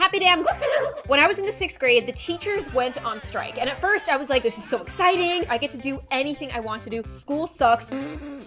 Happy day, I'm When I was in the 6th grade, the teachers went on strike. And at first I was like, this is so exciting. I get to do anything I want to do. School sucks.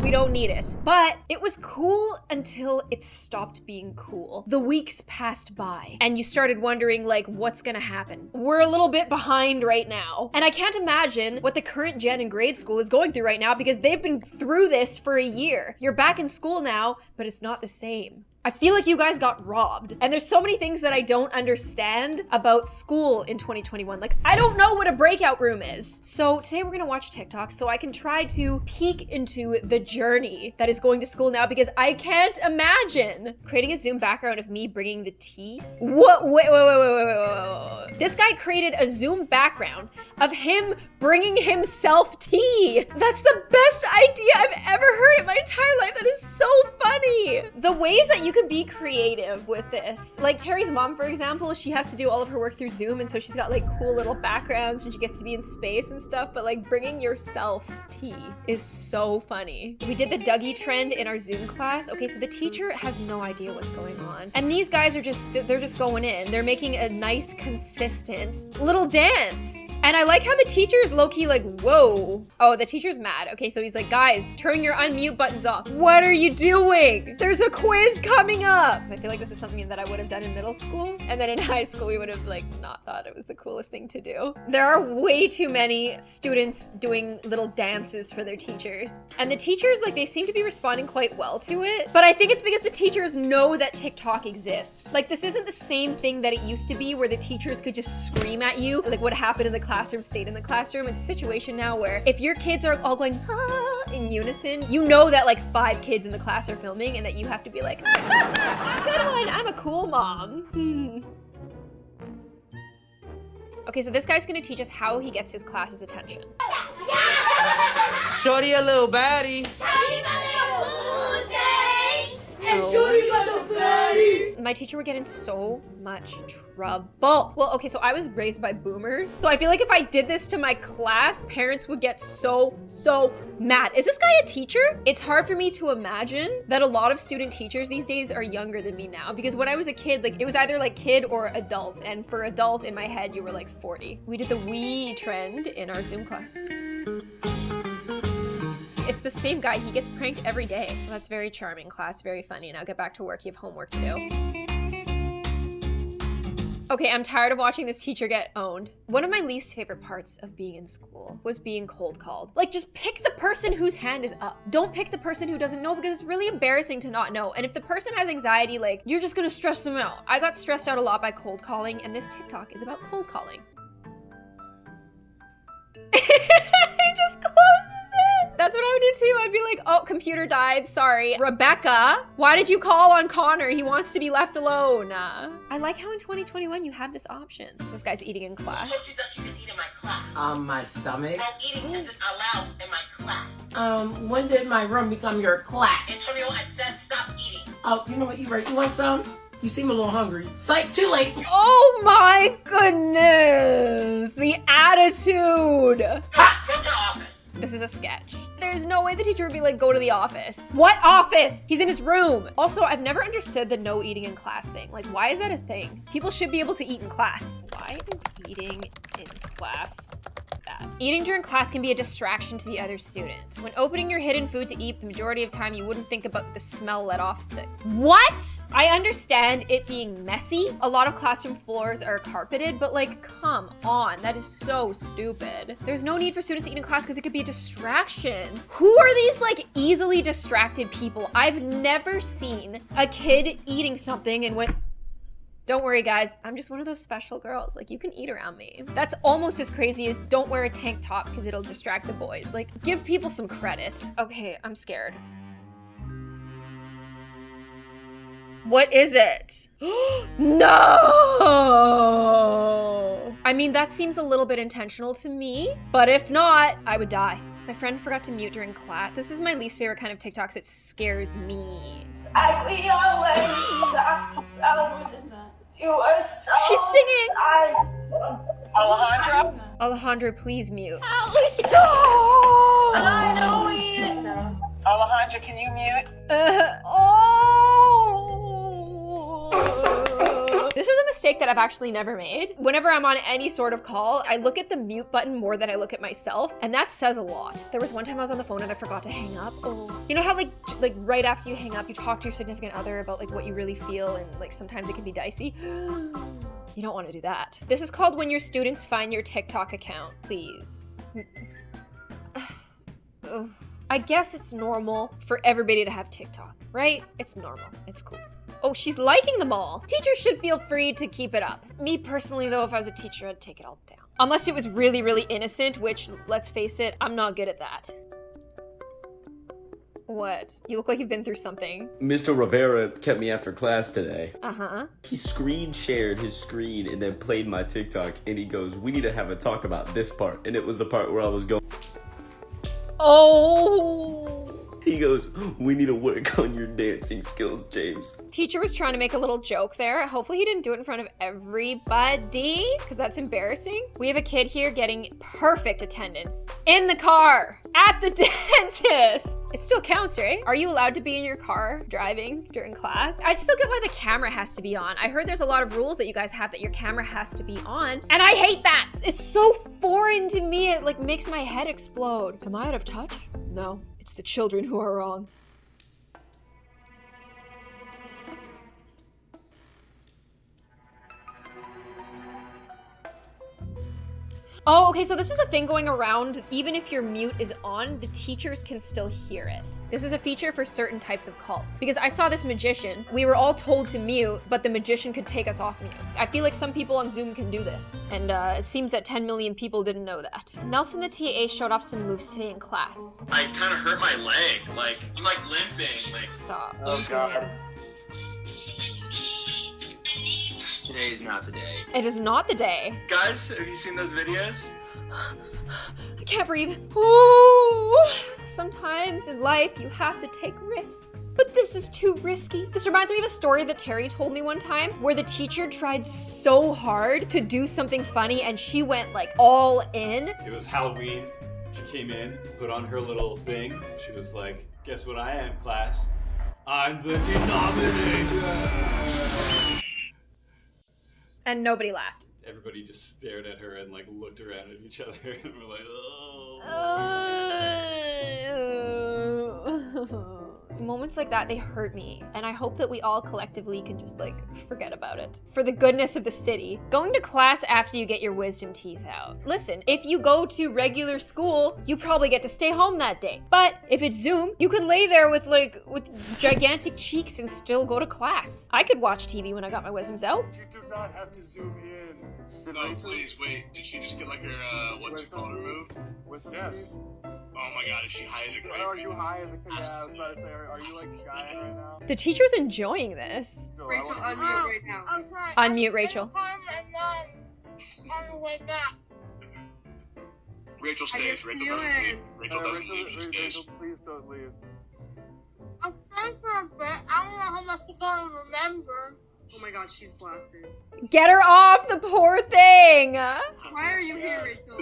We don't need it. But it was cool until it stopped being cool. The weeks passed by and you started wondering like, what's gonna happen? We're a little bit behind right now. And I can't imagine what the current gen in grade school is going through right now because they've been through this for a year. You're back in school now, but it's not the same. I feel like you guys got robbed. And there's so many things that I don't understand about school in 2021. Like, I don't know what a breakout room is. So today we're gonna watch TikTok so I can try to peek into the journey that is going to school now because I can't imagine creating a Zoom background of me bringing the tea. What? Wait. This guy created a Zoom background of him bringing himself tea. That's the best idea I've ever heard in my entire life. That is so funny. The ways that you could be creative with this. Like Terry's mom, for example, she has to do all of her work through Zoom, and so she's got like cool little backgrounds and she gets to be in space and stuff, but like bringing yourself tea is so funny. We did the Dougie trend in our Zoom class. Okay, so the teacher has no idea what's going on. And these guys are they're just going in. They're making a nice, consistent little dance. And I like how the teacher is low-key like, whoa. Oh, the teacher's mad. Okay, so he's like, guys, turn your unmute buttons off. What are you doing? There's a quiz coming up. I feel like this is something that I would have done in middle school. And then in high school, we would have like not thought it was the coolest thing to do. There are way too many students doing little dances for their teachers. And the teachers, like they seem to be responding quite well to it. But I think it's because the teachers know that TikTok exists. Like this isn't the same thing that it used to be where the teachers could just scream at you. Like what happened in the classroom stayed in the classroom. It's a situation now where if your kids are all going ah, in unison, you know that like 5 kids in the class are filming and that you have to be like, good one, I'm a cool mom. Okay, so this guy's gonna teach us how he gets his class's attention. Shorty a little baddie. My teacher would get in so much trouble. Well, okay, so I was raised by boomers. So I feel like if I did this to my class, parents would get so mad. Is this guy a teacher? It's hard for me to imagine that a lot of student teachers these days are younger than me now. Because when I was a kid, like it was either like kid or adult. And for adult in my head, you were like 40. We did the wee trend in our Zoom class. It's the same guy. He gets pranked every day. Well, that's very charming, class. Very funny. Now get back to work. You have homework to do. Okay, I'm tired of watching this teacher get owned. One of my least favorite parts of being in school was being cold called. Like, just pick the person whose hand is up. Don't pick the person who doesn't know because it's really embarrassing to not know. And if the person has anxiety, like, you're just gonna stress them out. I got stressed out a lot by cold calling, and this TikTok is about cold calling. He just closes it. That's what I would do too. I'd be like, oh, computer died, sorry. Rebecca, why did you call on Connor? He wants to be left alone. I like how in 2021 you have this option. This guy's eating in class. Who told you that you could eat in my class? My stomach. That eating isn't allowed in my class. When did my room become your class? Antonio, I said stop eating. Oh, you know what, you're right. You want some? You seem a little hungry. Psych, too late. Oh my goodness. The attitude. Ha! Go to the office. This is a sketch. There's no way the teacher would be like, go to the office. What office? He's in his room. Also, I've never understood the no eating in class thing. Like, why is that a thing? People should be able to eat in class. Why is eating in class bad? Eating during class can be a distraction to the other students. When opening your hidden food to eat, the majority of time you wouldn't think about the smell let off the... What? I understand it being messy. A lot of classroom floors are carpeted, but like, come on, that is so stupid. There's no need for students to eat in class because it could be a distraction. Who are these like easily distracted people? I've never seen a kid eating something and went, don't worry guys, I'm just one of those special girls. Like you can eat around me. That's almost as crazy as don't wear a tank top because it'll distract the boys. Like give people some credit. Okay, I'm scared. What is it? No! I mean, that seems a little bit intentional to me, but if not, I would die. My friend forgot to mute during class. This is my least favorite kind of TikToks. It scares me. She's singing! Alejandro? Alejandro, please mute. Stop! Alejandro, can you mute? This is a mistake that I've actually never made. Whenever I'm on any sort of call, I look at the mute button more than I look at myself, and that says a lot. There was one time I was on the phone and I forgot to hang up. Oh, you know how like right after you hang up, you talk to your significant other about like what you really feel, and like sometimes it can be dicey. You don't want to do that. This is called when your students find your TikTok account, please. I guess it's normal for everybody to have TikTok, right? It's normal, it's cool. Oh, she's liking them all. Teachers should feel free to keep it up. Me personally though, if I was a teacher, I'd take it all down. Unless it was really, really innocent, which, let's face it, I'm not good at that. What? You look like you've been through something. Mr. Rivera kept me after class today. Uh-huh. He screen shared his screen and then played my TikTok, and he goes, we need to have a talk about this part. And it was the part where I was going. Oh. He goes, we need to work on your dancing skills, James. Teacher was trying to make a little joke there. Hopefully he didn't do it in front of everybody, because that's embarrassing. We have a kid here getting perfect attendance in the car at the dentist. It still counts, right? Are you allowed to be in your car driving during class? I just don't get why the camera has to be on. I heard there's a lot of rules that you guys have that your camera has to be on, and I hate that. It's so foreign to me. It like makes my head explode. Am I out of touch? No. It's the children who are wrong. Oh, okay, so this is a thing going around. Even if your mute is on, the teachers can still hear it. This is a feature for certain types of cults. Because I saw this magician. We were all told to mute, but the magician could take us off mute. I feel like some people on Zoom can do this. And it seems that 10 million people didn't know that. Nelson the TA showed off some moves today in class. I kind of hurt my leg. Like, I'm like limping. Like, Stop. Oh God. Today is not the day. It is not the day. guys, have you seen those videos? I can't breathe. Ooh. Sometimes in life you have to take risks, but this is too risky. This reminds me of a story that Terry told me one time where the teacher tried so hard to do something funny and she went like all in. It was Halloween. She came in, put on her little thing. She was like, guess what I am, class? I'm the denominator. And nobody laughed. Everybody just stared at her and like looked around at each other and were like, oh. Moments like that, they hurt me. And I hope that we all collectively can just like forget about it. For the goodness of the city. Going to class after you get your wisdom teeth out. Listen, if you go to regular school, you probably get to stay home that day. But if it's Zoom, you could lay there with gigantic cheeks and still go to class. I could watch TV when I got my wisdoms out. You do not have to zoom in. No, please, wait. Did she just get like her, what's it called, removed? Yes. Oh my god, is she high as a kite? Are you high as a kite? Yeah, I was about to say, are you like shy right now? The teacher's enjoying this. Rachel, unmute right now. I'm sorry. Unmute Rachel. On the way back. Rachel stays. Rachel doesn't leave. Rachel doesn't leave. She stays. Rachel, please don't leave. I'll stay for a bit. I don't know how much you're gonna remember. Oh my god, she's blasted. Get her off, the poor thing! Why are you here, Rachel?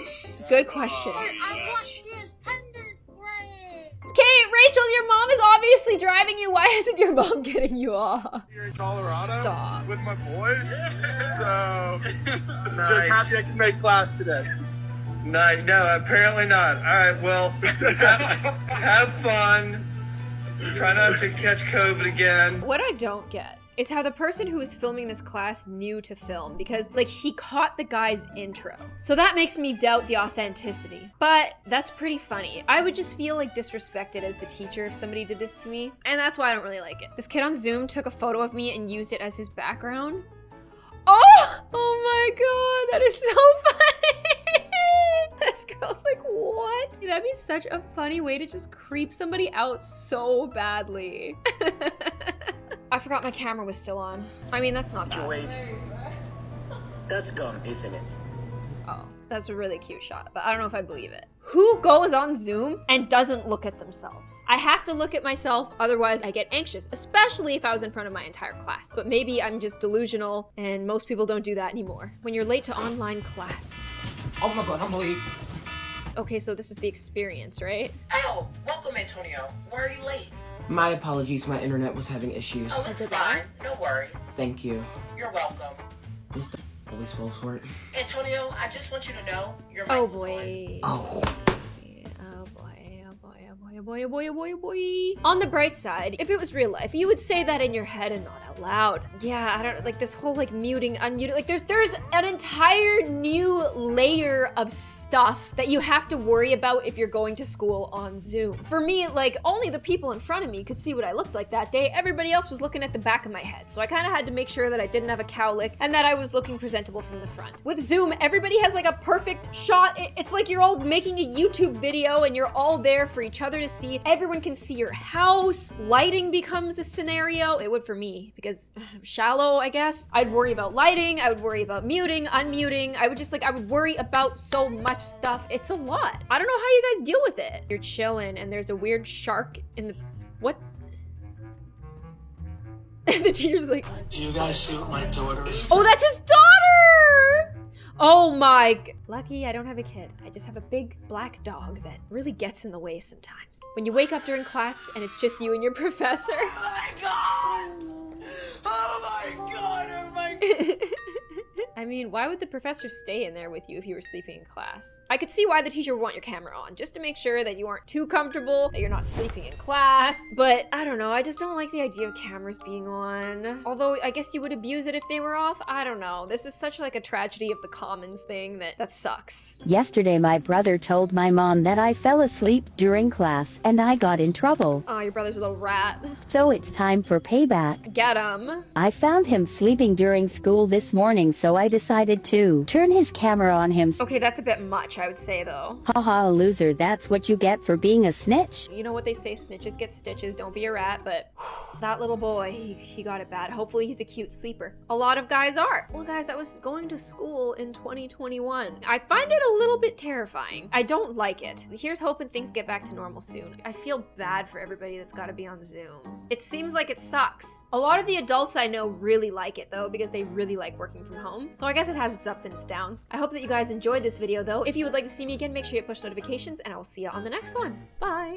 Good question. I want the attendance grade. Okay, Rachel, your mom is obviously driving you. Why isn't your mom getting you off? You're in Colorado Stop. with my boys, so just happy I can make class today. No, apparently not. All right, well, have fun. Try not to catch COVID again. What I don't get is how the person who was filming this class knew to film, because like he caught the guy's intro. So that makes me doubt the authenticity. But that's pretty funny. I would just feel like disrespected as the teacher if somebody did this to me. And that's why I don't really like it. This kid on Zoom took a photo of me and used it as his background. Oh my god, that is so funny. This girl's like, what? Dude, that'd be such a funny way to just creep somebody out so badly. I forgot my camera was still on. I mean, that's not bad. Wait. That's gone, isn't it? Oh, that's a really cute shot, but I don't know if I believe it. Who goes on Zoom and doesn't look at themselves? I have to look at myself, otherwise I get anxious, especially if I was in front of my entire class. But maybe I'm just delusional and most people don't do that anymore. When you're late to online class. Oh my god, I'm late. Okay, so this is the experience, right? Oh, welcome, Antonio. Why are you late? My apologies, my internet was having issues. Oh, it's fine. No worries. Thank you. You're welcome. always falls for it. Antonio, I just want you to know you're my Oh boy. Oh. On the bright side, if it was real life, you would say that in your head and not out loud. Yeah, I don't like this whole like muting, unmuting. Like there's an entire new layer of stuff that you have to worry about if you're going to school on Zoom. For me, like only the people in front of me could see what I looked like that day. Everybody else was looking at the back of my head. So I kind of had to make sure that I didn't have a cowlick and that I was looking presentable from the front. With Zoom, everybody has like a perfect shot. It's like you're all making a YouTube video and you're all there for each other to see. Everyone can see your house. Lighting becomes a scenario. It would for me because I'm shallow, I guess. I'd worry about lighting. I would worry about muting, unmuting. I would worry about so much stuff. It's a lot. I don't know how you guys deal with it. You're chilling and there's a weird shark in the, what? The teacher's like, Do you guys see what my daughter is? oh, that's his daughter! Oh my, lucky I don't have a kid. I just have a big black dog that really gets in the way sometimes. When you wake up during class and it's just you and your professor. Oh my god! Oh my god! Oh my god! I mean, why would the professor stay in there with you if you were sleeping in class? I could see why the teacher would want your camera on, just to make sure that you aren't too comfortable, that you're not sleeping in class. But I don't know, I just don't like the idea of cameras being on. Although I guess you would abuse it if they were off. I don't know. This is such like a tragedy of the commons thing that sucks. Yesterday my brother told my mom that I fell asleep during class and I got in trouble. Oh, your brother's a little rat. So it's time for payback. Get him. I found him sleeping during school this morning, so I decided to turn his camera on him. Okay, that's a bit much, I would say though. Haha, loser, that's what you get for being a snitch. You know what they say, snitches get stitches, don't be a rat, but that little boy, he got it bad. Hopefully he's a cute sleeper. A lot of guys are. Well guys, that was going to school in 2021. I find it a little bit terrifying. I don't like it. Here's hoping things get back to normal soon. I feel bad for everybody that's gotta be on Zoom. It seems like it sucks. A lot of the adults I know really like it though, because they really like working from home. So I guess it has its ups and its downs. I hope that you guys enjoyed this video though. If you would like to see me again, make sure you hit push notifications and I will see you on the next one. Bye.